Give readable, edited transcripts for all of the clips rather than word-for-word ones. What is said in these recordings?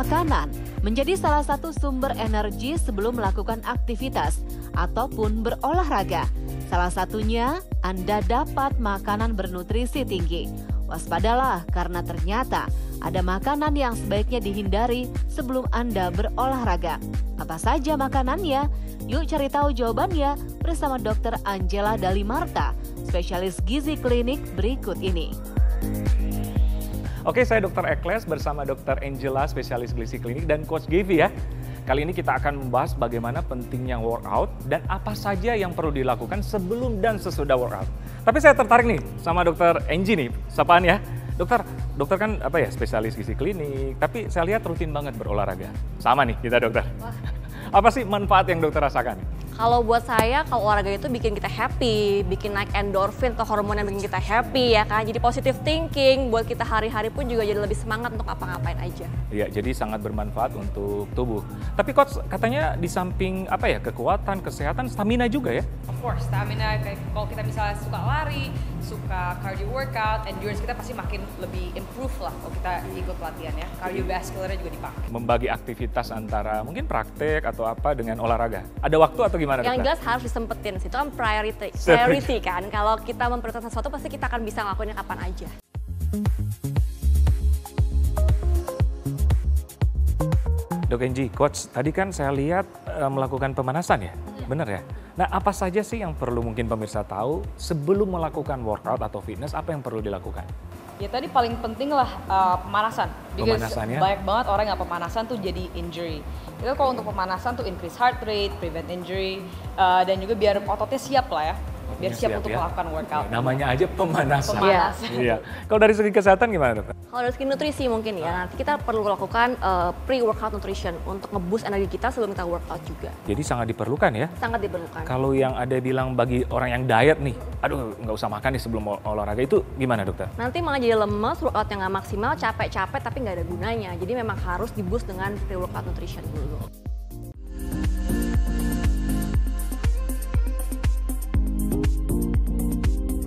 Makanan menjadi salah satu sumber energi sebelum melakukan aktivitas ataupun berolahraga. Salah satunya, Anda dapat makanan bernutrisi tinggi. Waspadalah karena ternyata ada makanan yang sebaiknya dihindari sebelum Anda berolahraga. Apa saja makanannya? Yuk cari tahu jawabannya bersama Dr. Angela Dalimarta, spesialis gizi klinik berikut ini. Oke, saya Dr. Ekles bersama Dr. Angela, spesialis gizi klinik, dan Coach Givi ya. Kali ini kita akan membahas bagaimana pentingnya workout dan apa saja yang perlu dilakukan sebelum dan sesudah workout. Tapi saya tertarik nih sama Dr. Angie nih, sapaan ya. Dokter kan spesialis gizi klinik, tapi saya lihat rutin banget berolahraga. Sama nih kita dokter. Apa sih manfaat yang dokter rasakan? Kalau buat saya, kalau olahraga itu bikin kita happy, bikin naik endorfin atau hormon yang bikin kita happy ya kan. Jadi positive thinking, buat kita hari-hari pun juga jadi lebih semangat untuk apa-ngapain aja. Iya, jadi sangat bermanfaat untuk tubuh. Tapi coach, katanya di samping kekuatan, kesehatan, stamina juga ya? Of course, stamina, kalau kita misalnya suka lari, suka cardio workout, endurance kita pasti makin lebih improve lah kalau kita ikut latihan ya. Cardiovascularnya juga dipakai. Membagi aktivitas antara mungkin praktek atau apa dengan olahraga. Ada waktu atau gimana? Yang jelas harus disempetin, itu kan priority kan. Kalau kita memprioritaskan sesuatu pasti kita akan bisa ngelakuinnya kapan aja. Dok Angie, coach, tadi kan saya lihat melakukan pemanasan ya? Bener ya? Nah, apa saja sih yang perlu mungkin pemirsa tahu sebelum melakukan workout atau fitness, apa yang perlu dilakukan? Ya tadi paling penting lah pemanasan. Pemanasan ya? Banyak banget orang yang pemanasan tuh jadi injury. Itu kalau untuk pemanasan tuh increase heart rate, prevent injury, dan juga biar ototnya siap lah ya. Biar siap untuk melakukan workout. Namanya aja pemanasan. Iya. Kalau dari segi kesehatan gimana dokter? Kalau dari segi nutrisi mungkin ya, nanti kita perlu lakukan pre-workout nutrition untuk nge-boost energi kita sebelum kita workout juga. Jadi sangat diperlukan ya? Sangat diperlukan. Kalau yang ada bilang bagi orang yang diet nih, aduh nggak usah makan nih sebelum olahraga, itu gimana dokter? Nanti malah jadi lemes, workoutnya nggak maksimal, capek-capek tapi nggak ada gunanya. Jadi memang harus di-boost dengan pre-workout nutrition dulu.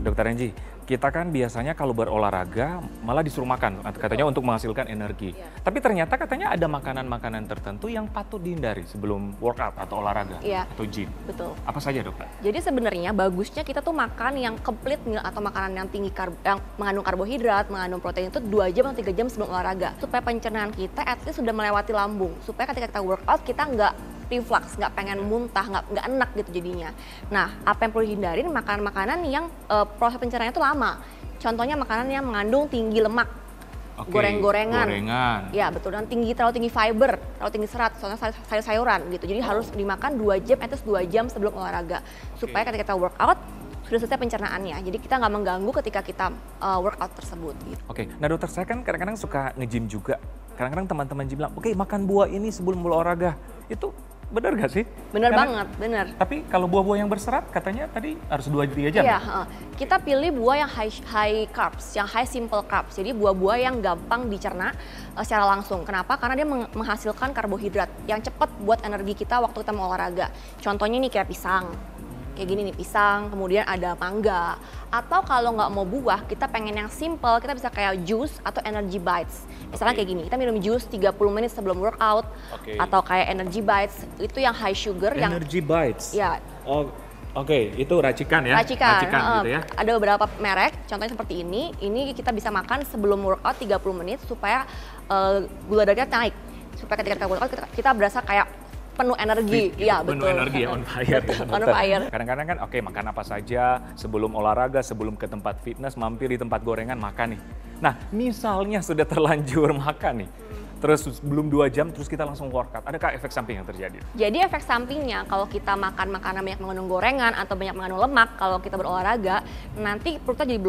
Dokter Angie, kita kan biasanya kalau berolahraga malah disuruh makan, katanya untuk menghasilkan energi. Tapi ternyata katanya ada makanan-makanan tertentu yang patut dihindari sebelum workout atau olahraga atau gym. Betul. Apa saja dokter? Jadi sebenarnya bagusnya kita tuh makan yang complete meal atau makanan yang tinggi yang mengandung karbohidrat, mengandung protein itu 2 jam atau 3 jam sebelum olahraga. Supaya pencernaan kita at least sudah melewati lambung. Supaya ketika kita workout kita nggak reflux, nggak pengen muntah, nggak enak gitu jadinya. Nah, apa yang perlu dihindarin makanan-makanan yang proses pencernaannya itu lama. Contohnya makanan yang mengandung tinggi lemak, goreng-gorengan. Ya betul, dan terlalu tinggi fiber, terlalu tinggi serat, soalnya sayur-sayuran gitu. Jadi harus dimakan 2 jam, at least 2 jam sebelum olahraga. Supaya ketika kita workout, sudah selesai pencernaannya. Jadi kita nggak mengganggu ketika kita workout tersebut. Gitu. Oke, nah dokter, saya kan kadang-kadang suka nge-gym juga. Kadang-kadang teman-teman gym bilang, oke makan buah ini sebelum olahraga. Itu benar gak sih? Benar banget, benar. Tapi kalau buah-buah yang berserat katanya tadi harus 2-3 jam. Iya, kita pilih buah yang high carbs, yang high simple carbs. Jadi buah-buah yang gampang dicerna secara langsung. Kenapa? Karena dia menghasilkan karbohidrat yang cepat buat energi kita waktu kita mau olahraga. Contohnya nih kayak pisang. Kayak gini nih, pisang, kemudian ada mangga. Atau kalau nggak mau buah, kita pengen yang simple, kita bisa kayak juice atau energy bites. Misalnya kayak gini, kita minum jus 30 menit sebelum workout. Atau kayak energy bites, itu yang high sugar. Energy bites? Ya. Oh, oke, itu racikan ya? Racikan gitu ya? Ada beberapa merek, contohnya seperti ini kita bisa makan sebelum workout 30 menit supaya gula darah kita naik. Supaya ketika kita workout, kita berasa kayak penuh energi, iya betul. Penuh energi ya, on fire. On fire. Kadang-kadang kan makan apa saja sebelum olahraga, sebelum ke tempat fitness, mampir di tempat gorengan, makan nih. Nah, misalnya sudah terlanjur makan nih, terus belum 2 jam terus kita langsung workout, adakah efek samping yang terjadi? Jadi efek sampingnya kalau kita makan makanan banyak mengandung gorengan atau banyak mengandung lemak, kalau kita berolahraga, nanti perutnya jadi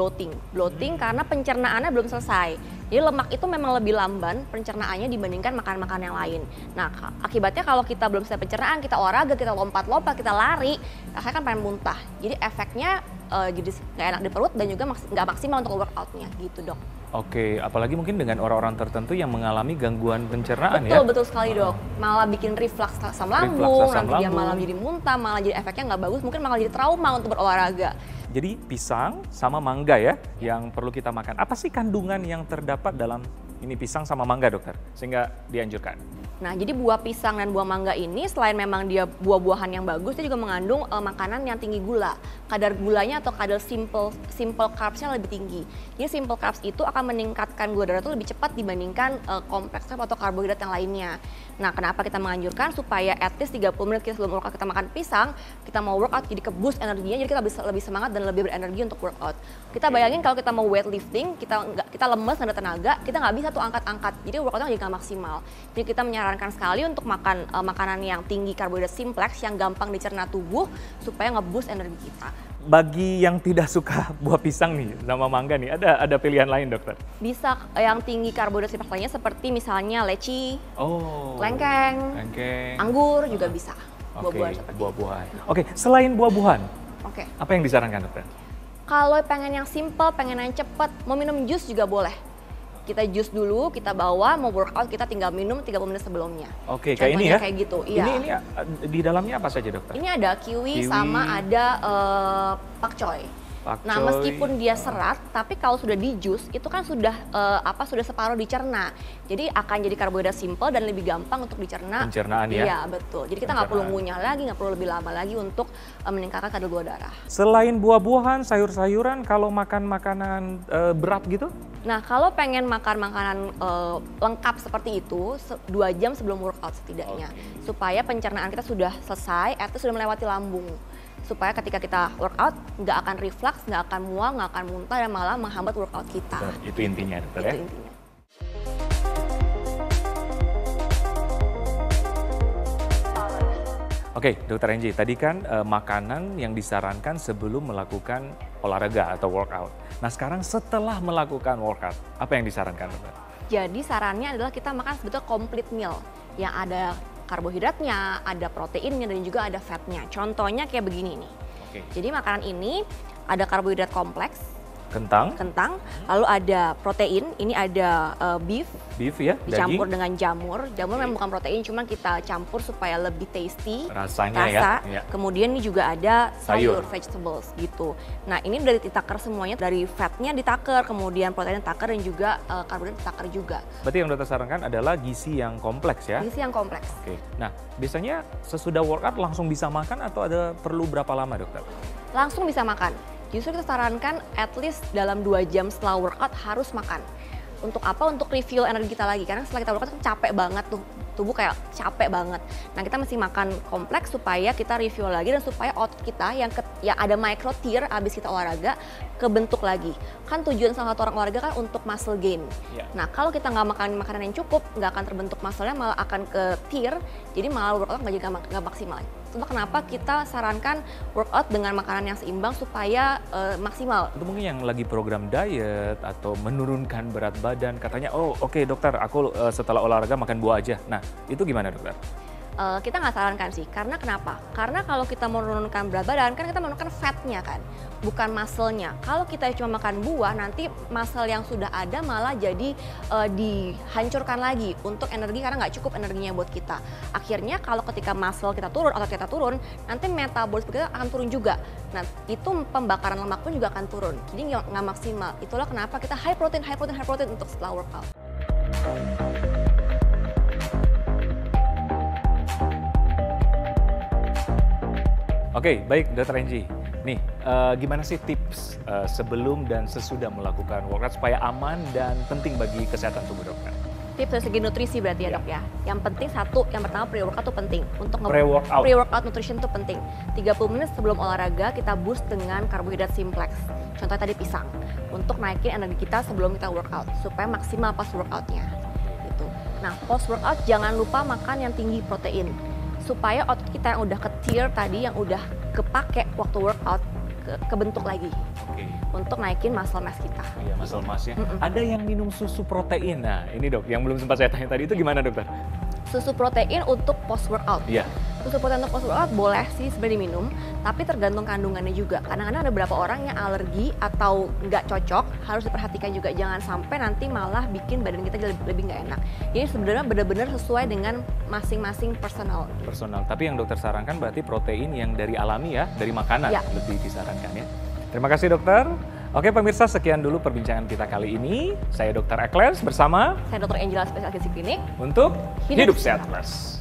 bloating karena pencernaannya belum selesai. Jadi lemak itu memang lebih lamban pencernaannya dibandingkan makanan-makanan yang lain. Nah, akibatnya kalau kita belum selesai pencernaan, kita olahraga, kita lompat-lompat, kita lari, rasanya kan pengen muntah. Jadi efeknya jadi nggak enak di perut dan juga nggak maksimal untuk workoutnya gitu dok. Oke, apalagi mungkin dengan orang-orang tertentu yang mengalami gangguan pencernaan ya? Betul sekali dok. Malah bikin reflux asam lambung, nanti dia malah jadi muntah, malah jadi efeknya nggak bagus, mungkin malah jadi trauma untuk berolahraga. Jadi pisang sama mangga ya yang perlu kita makan. Apa sih kandungan yang terdapat dalam ini pisang sama mangga dokter, sehingga dianjurkan. Nah, jadi buah pisang dan buah mangga ini selain memang dia buah-buahan yang bagus, dia juga mengandung makanan yang tinggi gula. Kadar gulanya atau kadar simple carbs-nya lebih tinggi. Jadi simple carbs itu akan meningkatkan gula darah itu lebih cepat dibandingkan kompleks carb atau karbohidrat yang lainnya. Nah, kenapa kita menganjurkan supaya at least 30 menit sebelum workout kita makan pisang, kita mau workout jadi ke-boost energinya, jadi kita bisa lebih semangat dan lebih berenergi untuk workout. Kita bayangin kalau kita mau weightlifting, kita lemes, nggak ada tenaga, kita nggak bisa tuh angkat-angkat, jadi workoutnya jadi nggak maksimal. Jadi kita menyarankan sekali untuk makan makanan yang tinggi karbohidrat simplex yang gampang dicerna tubuh supaya nge-boost energi kita. Bagi yang tidak suka buah pisang nih sama mangga nih, ada pilihan lain dokter? Bisa yang tinggi karbohidrat simplex lainnya seperti misalnya leci, lengkeng, anggur juga bisa. Buah-buahan seperti buah-buahan. Oke, selain buah-buahan, apa yang disarankan dokter? Kalau pengen yang simple, pengen yang cepet, mau minum jus juga boleh. Kita jus dulu, kita bawa, mau workout kita tinggal minum 30 menit sebelumnya. Oke, kayak ini ya? Kayak gitu, iya. Ini di dalamnya apa saja dokter? Ini ada kiwi. Sama ada pakcoy. Nah, meskipun dia serat, tapi kalau sudah di jus itu kan sudah sudah separuh dicerna. Jadi akan jadi karbohidrat simple dan lebih gampang untuk dicerna. Pencernaan ya? Iya, betul. Jadi kita nggak perlu ngunyah lagi, nggak perlu lebih lama lagi untuk meningkatkan kadar gula darah. Selain buah-buahan, sayur-sayuran, kalau makan makanan berat gitu? Nah, kalau pengen makan makanan lengkap seperti itu, 2 jam sebelum workout setidaknya. Supaya pencernaan kita sudah selesai, atau sudah melewati lambung. Supaya ketika kita workout, nggak akan reflux, nggak akan mual, nggak akan muntah, dan malah menghambat workout kita. Betul, itu intinya, dokter ya? Itu intinya. Oke, Dokter Angie, tadi kan makanan yang disarankan sebelum melakukan olahraga atau workout. Nah, sekarang setelah melakukan workout, apa yang disarankan, dokter? Jadi sarannya adalah kita makan sebetulnya complete meal, yang ada karbohidratnya, ada proteinnya, dan juga ada fatnya. Contohnya kayak begini nih. Jadi makanan ini ada karbohidrat kompleks, kentang, lalu ada protein, ini ada beef ya, dicampur daging. dengan jamur. Jamur memang bukan protein, cuma kita campur supaya lebih tasty rasanya ya. Kemudian ini juga ada sayur vegetables gitu. Nah, ini dari ditaker semuanya, dari fatnya ditaker, kemudian proteinnya ditaker, dan juga karbohidrat ditaker juga. Berarti yang dokter sarankan adalah gizi yang kompleks ya? Gizi yang kompleks. Oke. Nah, biasanya sesudah workout langsung bisa makan atau ada perlu berapa lama, dokter? Langsung bisa makan. Justru kita sarankan at least dalam 2 jam setelah workout harus makan. Untuk apa? Untuk refill energi kita lagi. Karena setelah kita workout kan capek banget tuh. Tubuh kayak capek banget. Nah, kita mesti makan kompleks supaya kita refuel lagi dan supaya otot kita yang ada micro tear abis kita olahraga kebentuk lagi. Kan tujuan salah satu orang olahraga kan untuk muscle gain. Nah, kalau kita nggak makan makanan yang cukup, nggak akan terbentuk muscle-nya, malah akan ke tear. Jadi malah workout nggak maksimal. Itu kenapa kita sarankan workout dengan makanan yang seimbang supaya maksimal. Itu mungkin yang lagi program diet atau menurunkan berat badan, katanya, oh oke, dokter, aku setelah olahraga makan buah aja. Nah, itu gimana, dokter? Kita nggak sarankan sih, karena kenapa? Karena kalau kita menurunkan berat badan, kan kita menurunkan fatnya kan, bukan muscle-nya. Kalau kita cuma makan buah, nanti muscle yang sudah ada malah jadi dihancurkan lagi untuk energi, karena nggak cukup energinya buat kita. Akhirnya kalau ketika muscle kita turun, otot kita turun, nanti metabolisme kita akan turun juga. Nah, itu pembakaran lemak pun juga akan turun, jadi nggak maksimal. Itulah kenapa kita high protein untuk setelah workout. Oke, baik Dokter Angie. Nih, gimana sih tips sebelum dan sesudah melakukan workout supaya aman dan penting bagi kesehatan tubuh, dokter? Tips dari segi nutrisi berarti ya, dok ya. Yang penting yang pertama pre-workout itu penting. Untuk pre-workout nutrition itu penting. 30 menit sebelum olahraga kita boost dengan karbohidrat simplex. Contohnya tadi pisang. Untuk naikin energi kita sebelum kita workout supaya maksimal pas workoutnya. Gitu. Nah, post workout jangan lupa makan yang tinggi protein. Supaya otot kita yang udah ke-tear tadi, yang udah kepake waktu workout, kebentuk lagi. Untuk naikin muscle mass kita. Iya, muscle mass ya. Ada yang minum susu protein. Nah, ini dok, yang belum sempat saya tanya tadi itu gimana, dokter? Susu protein untuk post workout. Iya. Susu protein untuk post workout boleh sih sebenarnya diminum, tapi tergantung kandungannya juga. Kadang-kadang ada beberapa orang yang alergi atau nggak cocok, harus diperhatikan juga. Jangan sampai nanti malah bikin badan kita lebih nggak enak. Jadi sebenarnya benar-benar sesuai dengan masing-masing personal. Tapi yang dokter sarankan berarti protein yang dari alami ya, dari makanan lebih disarankan ya. Terima kasih dokter. Oke pemirsa, sekian dulu perbincangan kita kali ini. Saya Dr. Ekles bersama Saya Dr. Angela, spesialis gizi klinik. untuk Hidup Hidup Sehat Plus.